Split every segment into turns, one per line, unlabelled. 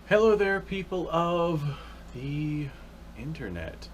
Hello there, people of the internet.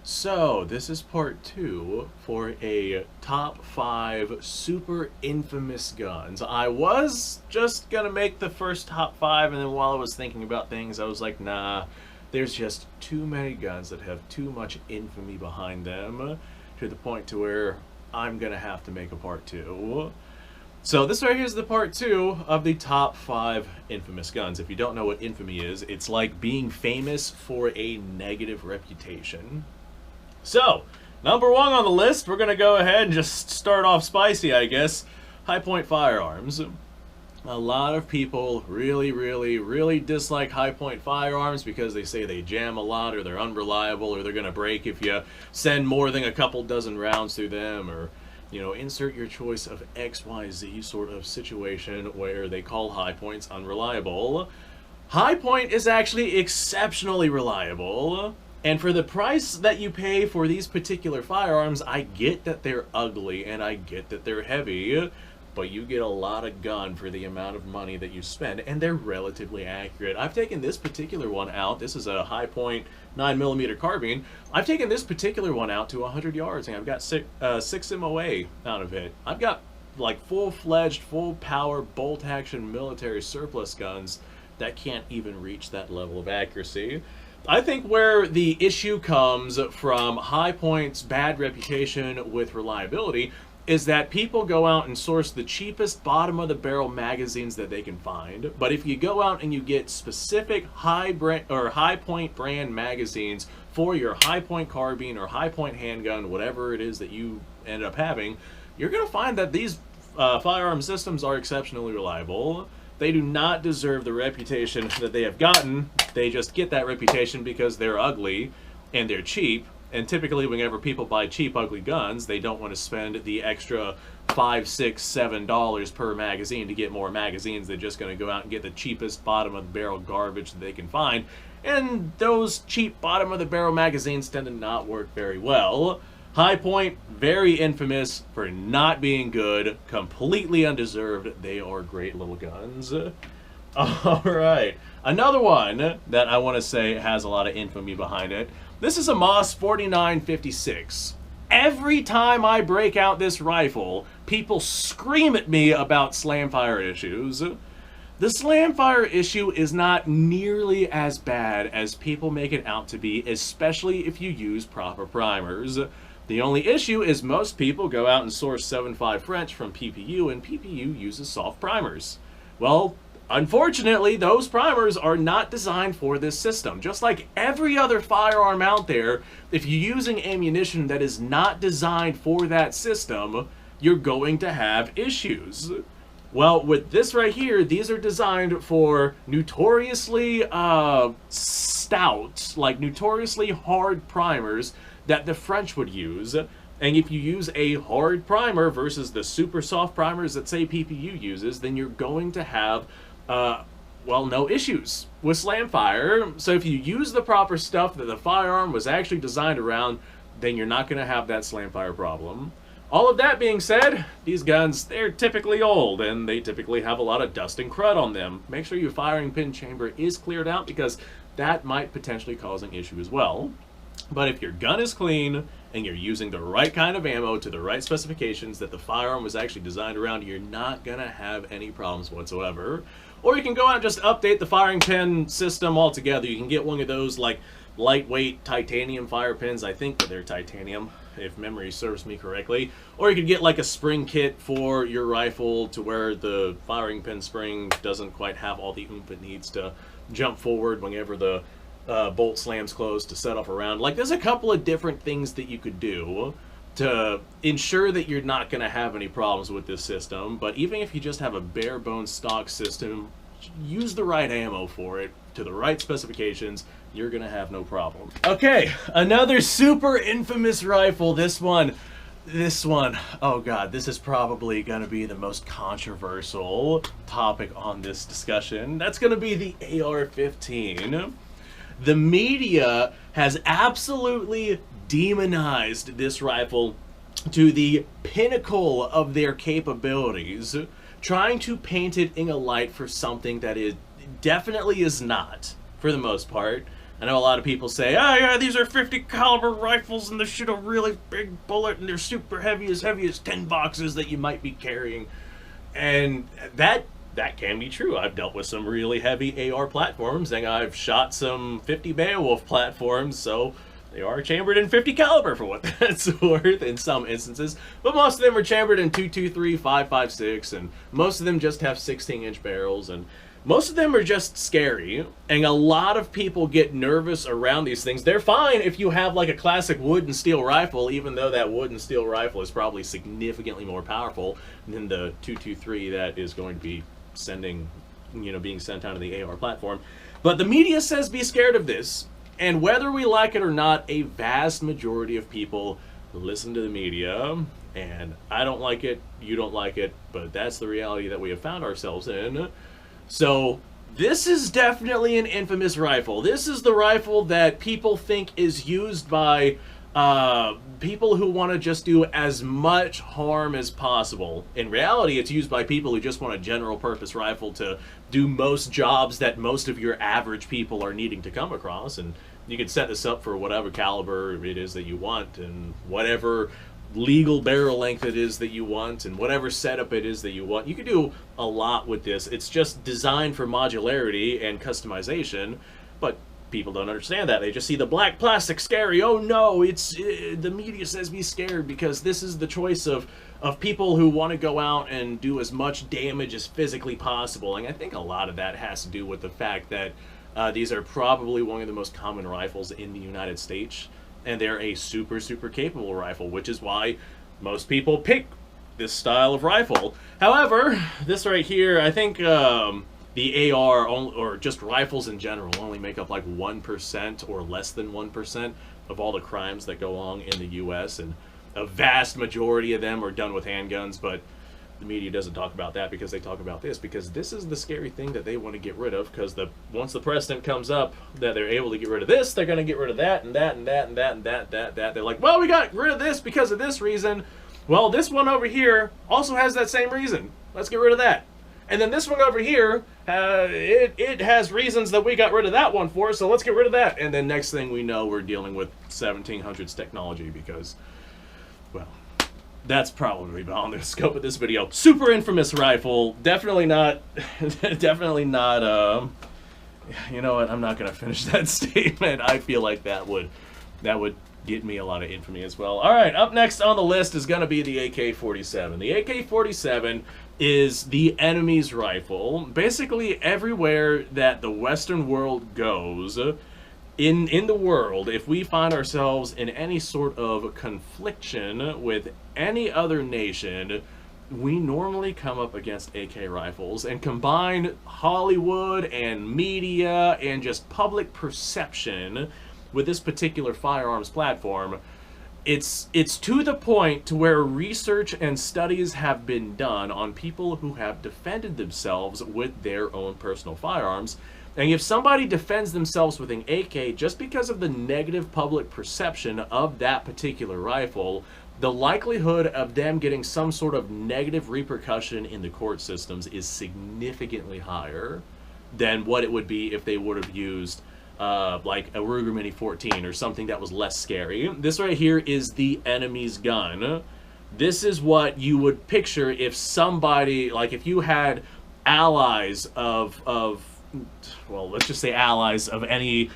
So, this is part 2 for a top 5 super infamous guns. I was just gonna make the first top 5, and then while I was thinking about things, I was like, nah, there's just too many guns that have too much infamy behind them to the point to where I'm gonna have to make a part 2. So this right here is the part 2 of the top 5 infamous guns. If you don't know what infamy is, it's like being famous for a negative reputation. So, number 1 on the list, we're going to go ahead and just start off spicy, I guess. High-point firearms. A lot of people really dislike high-point firearms because they say they jam a lot, or they're unreliable, or they're going to break if you send more than a couple dozen rounds through them, or insert your choice of XYZ sort of situation where they call high points unreliable. High point is actually exceptionally reliable, and for the price that you pay for these particular firearms, I get that they're ugly and I get that they're heavy, but you get a lot of gun for the amount of money that you spend, and they're relatively accurate. I've taken this particular one out. This is a high point 9mm carbine. I've taken this particular one out to 100 yards, and I've got 6 MOA out of it. I've got like full-fledged, full-power, bolt-action military surplus guns that can't even reach that level of accuracy. I think where the issue comes from high point's bad reputation with reliability is that people go out and source the cheapest bottom-of-the-barrel magazines that they can find. But if you go out and you get specific high point brand magazines for your high point carbine or high point handgun, whatever it is that you end up having, you're going to find that these firearm systems are exceptionally reliable. They do not deserve the reputation that they have gotten. They just get that reputation because they're ugly and they're cheap. And typically, whenever people buy cheap, ugly guns, they don't want to spend the extra $5, $6, $7 per magazine to get more magazines. They're just going to go out and get the cheapest bottom-of-the-barrel garbage that they can find. And those cheap bottom-of-the-barrel magazines tend to not work very well. High point, very infamous for not being good, completely undeserved. They are great little guns. All right, another one that I want to say has a lot of infamy behind it. This is a Moss 4956. Every time I break out this rifle, people scream at me about slamfire issues. The slamfire issue is not nearly as bad as people make it out to be, especially if you use proper primers. The only issue is most people go out and source 7.5 French from PPU, and PPU uses soft primers. Well, unfortunately, those primers are not designed for this system. Just like every other firearm out there, if you're using ammunition that is not designed for that system, you're going to have issues. Well, with this right here, these are designed for notoriously stout, like notoriously hard primers that the French would use. And if you use a hard primer versus the super soft primers that, say, PPU uses, then you're going to have well, no issues with slamfire. So if you use the proper stuff that the firearm was actually designed around, then you're not going to have that slamfire problem. All of that being said, these guns, they're typically old, and they typically have a lot of dust and crud on them. Make sure your firing pin chamber is cleared out, because that might potentially cause an issue as well. But if your gun is clean, and you're using the right kind of ammo to the right specifications that the firearm was actually designed around, you're not going to have any problems whatsoever. Or you can go out and just update the firing pin system altogether. You can get one of those like lightweight titanium fire pins. I think that they're titanium, if memory serves me correctly. Or you could get like a spring kit for your rifle to where the firing pin spring doesn't quite have all the oomph it needs to jump forward whenever the bolt slams closed to set off a round. Like, there's a couple of different things that you could do to ensure that you're not going to have any problems with this system. But even if you just have a bare bones stock system, use the right ammo for it to the right specifications, you're going to have no problem. Okay, another super infamous rifle. This one, oh god, this is probably going to be the most controversial topic on this discussion. That's going to be the AR-15. The media has absolutely demonized this rifle to the pinnacle of their capabilities, trying to paint it in a light for something that it definitely is not. for the most part. I know a lot of people say, "Oh yeah, these are 50 caliber rifles and they shoot a really big bullet and they're super heavy as 10 boxes that you might be carrying," and that can be true. I've dealt with some really heavy AR platforms, and I've shot some 50 Beowulf platforms, so they are chambered in 50 caliber for what that's worth in some instances. But most of them are chambered in 223, 556, and most of them just have 16-inch barrels, and most of them are just scary, and a lot of people get nervous around these things. They're fine if you have like a classic wood and steel rifle, even though that wood and steel rifle is probably significantly more powerful than the 223 that is going to be being sent out of the AR platform. But the media says be scared of this, and whether we like it or not, a vast majority of people listen to the media, and I don't like it, you don't like it, but that's the reality that we have found ourselves in. So this is definitely an infamous rifle. This is the rifle that people think is used by people who want to just do as much harm as possible. In reality, it's used by people who just want a general purpose rifle to do most jobs that most of your average people are needing to come across. And you can set this up for whatever caliber it is that you want, and whatever legal barrel length it is that you want, and whatever setup it is that you want. You can do a lot with this. It's just designed for modularity and customization, but people don't understand that. They just see the black plastic scary. Oh no, the media says be scared because this is the choice of people who want to go out and do as much damage as physically possible. And I think a lot of that has to do with the fact that these are probably one of the most common rifles in the United States, and they're a super, super capable rifle, which is why most people pick this style of rifle. However, this right here, I think the AR, or just rifles in general, only make up like 1% or less than 1% of all the crimes that go on in the U.S., and a vast majority of them are done with handguns, but the media doesn't talk about that because they talk about this, because this is the scary thing that they want to get rid of, because once the precedent comes up that they're able to get rid of this, they're going to get rid of that and that and that and that and that. They're like, well, we got rid of this because of this reason. Well, this one over here also has that same reason. Let's get rid of that. And then this one over here, it has reasons that we got rid of that one for, so let's get rid of that. And then next thing we know, we're dealing with 1700s technology because, well, that's probably beyond the scope of this video. Super infamous rifle. Definitely not, definitely not, you know what, I'm not going to finish that statement. I feel like that would get me a lot of infamy as well. All right, up next on the list is going to be the AK-47. The AK-47 is the enemy's rifle. Basically, everywhere that the Western world goes, in the world, if we find ourselves in any sort of confliction with any other nation, we normally come up against AK rifles, and combine Hollywood and media and just public perception with this particular firearms platform. It's to the point to where research and studies have been done on people who have defended themselves with their own personal firearms. And if somebody defends themselves with an AK just because of the negative public perception of that particular rifle, the likelihood of them getting some sort of negative repercussion in the court systems is significantly higher than what it would be if they would have used like a Ruger Mini 14 or something that was less scary. This right here is the enemy's gun. This is what you would picture if somebody, like if you had allies of well, let's just say allies of any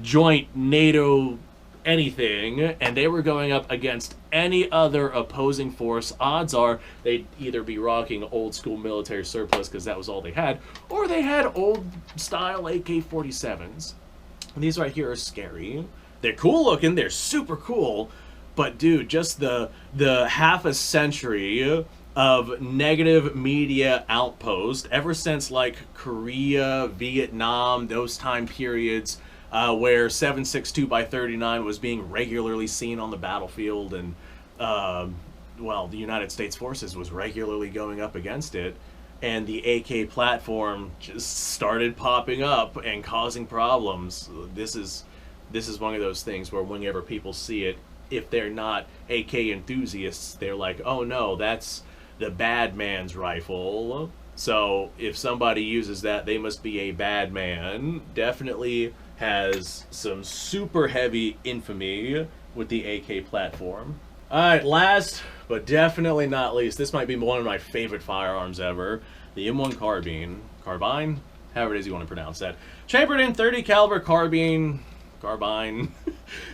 joint NATO anything, and they were going up against any other opposing force. Odds are they'd either be rocking old school military surplus because that was all they had, or they had old style AK-47s. And these right here are scary. They're cool looking, they're super cool, but dude, just the half a century of negative media outpost ever since like Korea, Vietnam, those time periods where 7.62x39 was being regularly seen on the battlefield, and well, the United States forces was regularly going up against it, and the AK platform just started popping up and causing problems. This is one of those things where whenever people see it, if they're not AK enthusiasts, they're like, oh no, that's the bad man's rifle. So if somebody uses that, they must be a bad man. Definitely has some super heavy infamy with the AK platform. Alright, last but definitely not least, this might be one of my favorite firearms ever, the M1 Carbine. Carbine? However it is you want to pronounce that. Chambered in 30 caliber carbine.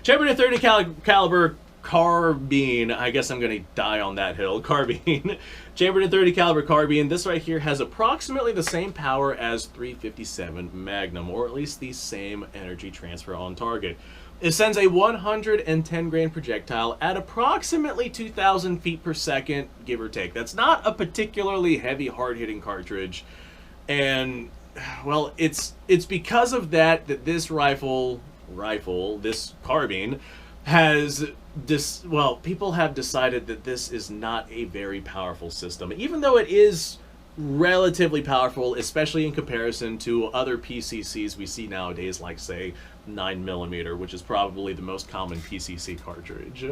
Chambered in 30 caliber carbine. I guess I'm going to die on that hill. Carbine. Chambered in 30 caliber carbine. This right here has approximately the same power as .357 Magnum, or at least the same energy transfer on target. It sends a 110 grain projectile at approximately 2,000 feet per second, give or take. That's not a particularly heavy, hard-hitting cartridge. And, well, it's because of that this this carbine, has people have decided that this is not a very powerful system. Even though it is relatively powerful, especially in comparison to other PCCs we see nowadays, like, say, 9mm, which is probably the most common PCC cartridge.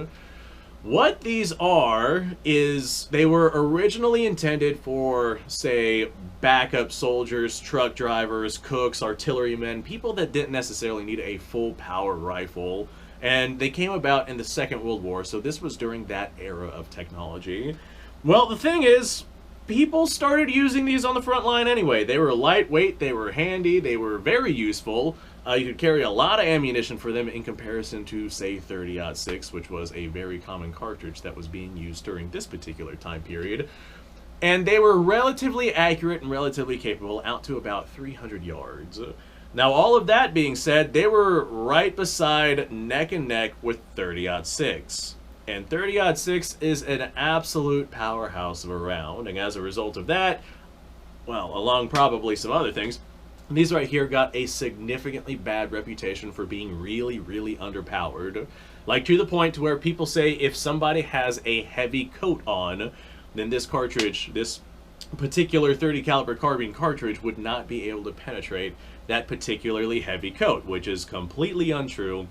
What these are is they were originally intended for, say, backup soldiers, truck drivers, cooks, artillerymen, people that didn't necessarily need a full power rifle, and they came about in the Second World War, so this was during that era of technology. Well, the thing is, people started using these on the front line anyway. They were lightweight, they were handy, they were very useful. You could carry a lot of ammunition for them in comparison to, say, 30-06, which was a very common cartridge that was being used during this particular time period. And they were relatively accurate and relatively capable out to about 300 yards. Now, all of that being said, they were right beside neck and neck with 30-06. And 30-06 is an absolute powerhouse of a round, and as a result of that, well, along probably some other things, these right here got a significantly bad reputation for being really, really underpowered. Like, to the point to where people say if somebody has a heavy coat on, then this cartridge, this particular 30 caliber carbine cartridge, would not be able to penetrate that particularly heavy coat, which is completely untrue.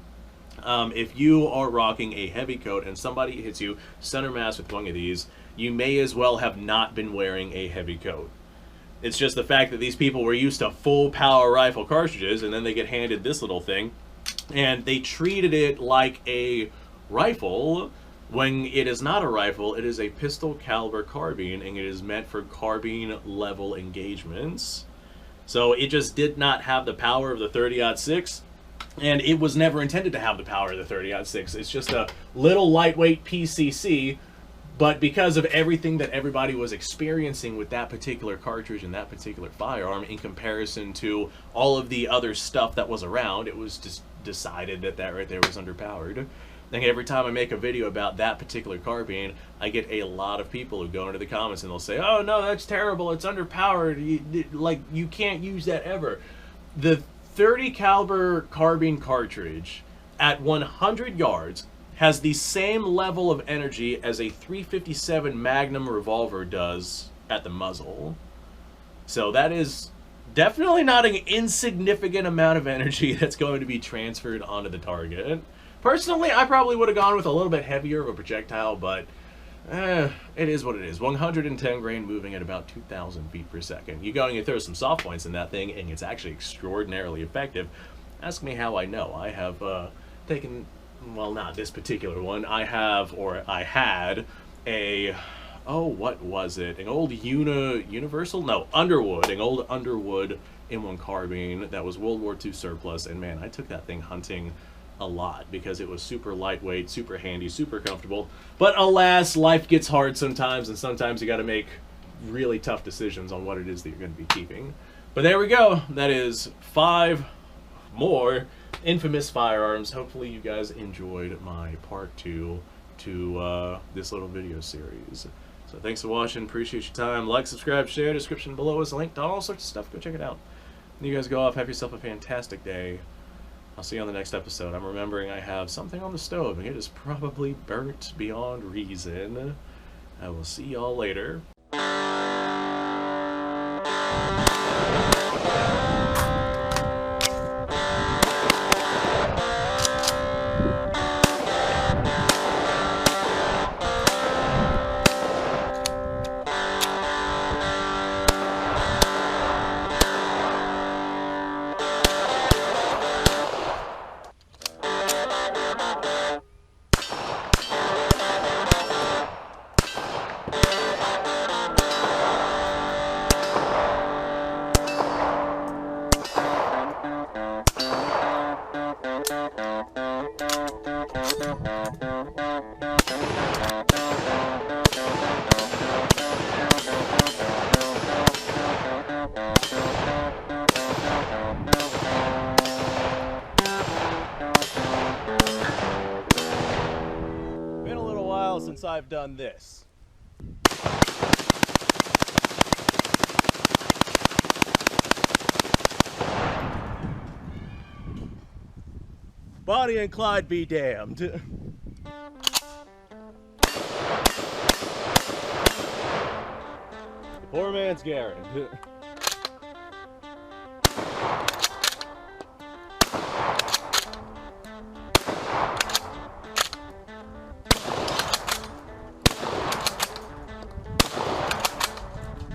If you are rocking a heavy coat and somebody hits you center mass with one of these, you may as well have not been wearing a heavy coat. It's just the fact that these people were used to full power rifle cartridges, and then they get handed this little thing, and they treated it like a rifle, when it is not a rifle. It is a pistol caliber carbine, and it is meant for carbine level engagements. So it just did not have the power of the 30-06. And it was never intended to have the power of the 30-06. It's just a little lightweight PCC, but because of everything that everybody was experiencing with that particular cartridge and that particular firearm in comparison to all of the other stuff that was around, it was just decided that that right there was underpowered. And every time I make a video about that particular carbine, I get a lot of people who go into the comments and they'll say, "Oh no, that's terrible, it's underpowered, you can't use that ever." The 30 caliber carbine cartridge at 100 yards has the same level of energy as a .357 Magnum revolver does at the muzzle. So that is definitely not an insignificant amount of energy that's going to be transferred onto the target. Personally, I probably would have gone with a little bit heavier of a projectile, but it is what it is. 110 grain moving at about 2,000 feet per second. You go and you throw some soft points in that thing, and it's actually extraordinarily effective. Ask me how I know. I have taken, well, not this particular one. I had a, oh, what was it? An old Universal? No, Underwood. An old Underwood M1 carbine that was World War II surplus, and man, I took that thing hunting a lot because it was super lightweight, super handy, super comfortable. But alas, life gets hard sometimes, and sometimes you got to make really tough decisions on what it is that you're going to be keeping. But there we go. That is 5 more infamous firearms. Hopefully you guys enjoyed my part 2 to this little video series. So thanks for watching. Appreciate your time. Like, subscribe, share. Description below is a link to all sorts of stuff. Go check it out. You guys go off. Have yourself a fantastic day. I'll see you on the next episode. I'm remembering I have something on the stove, and it is probably burnt beyond reason. I will see y'all later. I've done this. Bonnie and Clyde be damned. Poor man's Garrett.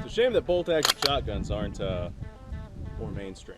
It's a shame that bolt-action shotguns aren't more mainstream.